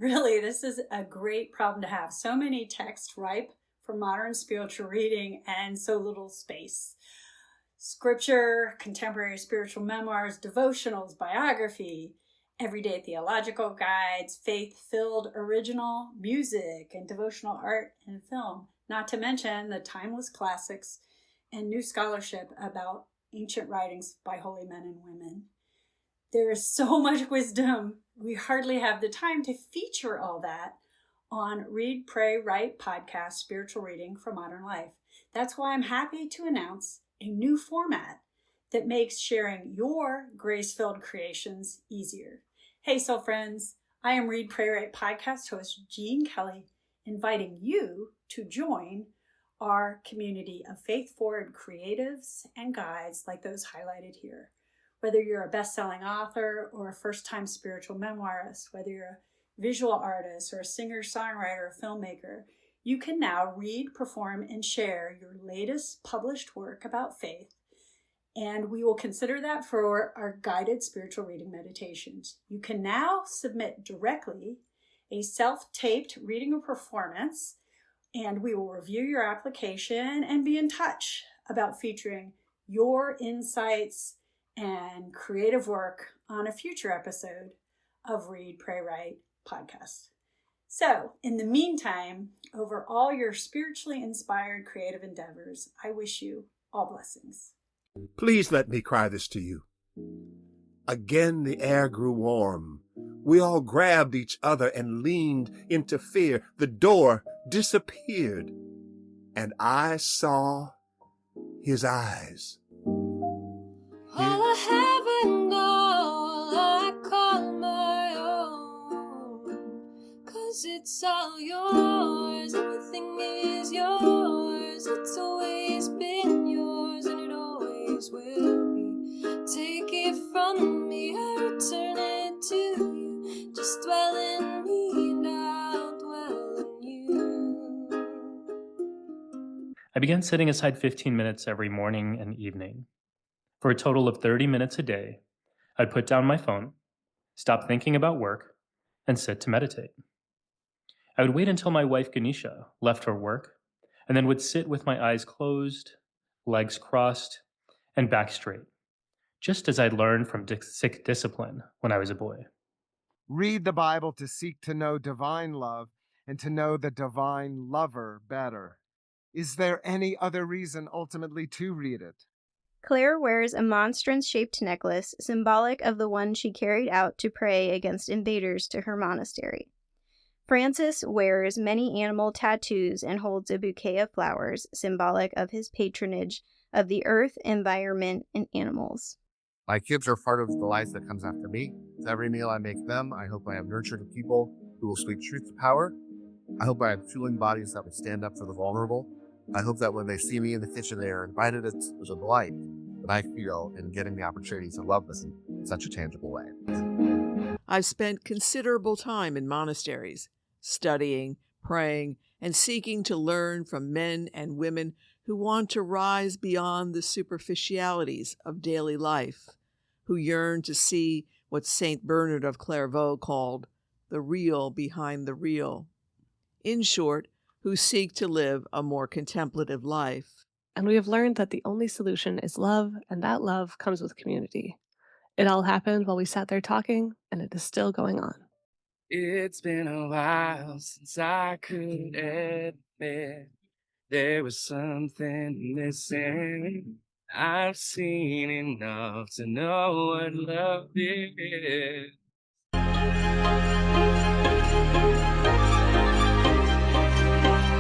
Really, this is a great problem to have. So many texts ripe for modern spiritual reading and so little space. Scripture, contemporary spiritual memoirs, devotionals, biography, everyday theological guides, faith-filled original music, and devotional art and film, not to mention the timeless classics and new scholarship about ancient writings by holy men and women. There is so much wisdom. We hardly have the time to feature all that on Read, Pray, Write podcast, Spiritual Reading for Modern Life. That's why I'm happy to announce a new format that makes sharing your grace-filled creations easier. Hey, soul friends, I am Read, Pray, Write podcast host Jean Kelly, inviting you to join our community of faith-forward creatives and guides like those highlighted here. Whether you're a best-selling author or a first-time spiritual memoirist, whether you're a visual artist or a singer-songwriter or filmmaker, you can now read, perform, and share your latest published work about faith. And we will consider that for our guided spiritual reading meditations. You can now submit directly a self-taped reading or performance, and we will review your application and be in touch about featuring your insights and creative work on a future episode of Read, Pray, Write podcast. So, in the meantime, over all your spiritually inspired creative endeavors, I wish you all blessings. Please let me cry this to you. Again the air grew warm. We all grabbed each other and leaned into fear. The door disappeared, and I saw his eyes. All I have and all I call my own, 'cause it's all yours, everything is yours, it's always been yours and it always will be. Take it from me, I return it to you, just dwell in me and I'll dwell in you. I began setting aside 15 minutes every morning and evening. For a total of 30 minutes a day, I'd put down my phone, stop thinking about work, and sit to meditate. I would wait until my wife Ganesha left her work, and then would sit with my eyes closed, legs crossed, and back straight, just as I'd learned from Sikh discipline when I was a boy. Read the Bible to seek to know divine love and to know the divine lover better. Is there any other reason ultimately to read it? Claire wears a monstrance-shaped necklace, symbolic of the one she carried out to pray against invaders to her monastery. Francis wears many animal tattoos and holds a bouquet of flowers, symbolic of his patronage of the earth, environment, and animals. My kids are part of the life that comes after me. With every meal I make them, I hope I have nurtured people who will speak truth to power. I hope I have fueling bodies that will stand up for the vulnerable. I hope that when they see me in the kitchen, they are invited as a delight that I feel in getting the opportunity to love this in such a tangible way. I've spent considerable time in monasteries, studying, praying, and seeking to learn from men and women who want to rise beyond the superficialities of daily life, who yearn to see what Saint Bernard of Clairvaux called the real behind the real. In short, who seek to live a more contemplative life. And we have learned that the only solution is love, and that love comes with community. It all happened while we sat there talking, and it is still going on. It's been a while since I could admit there was something missing. I've seen enough to know what love is.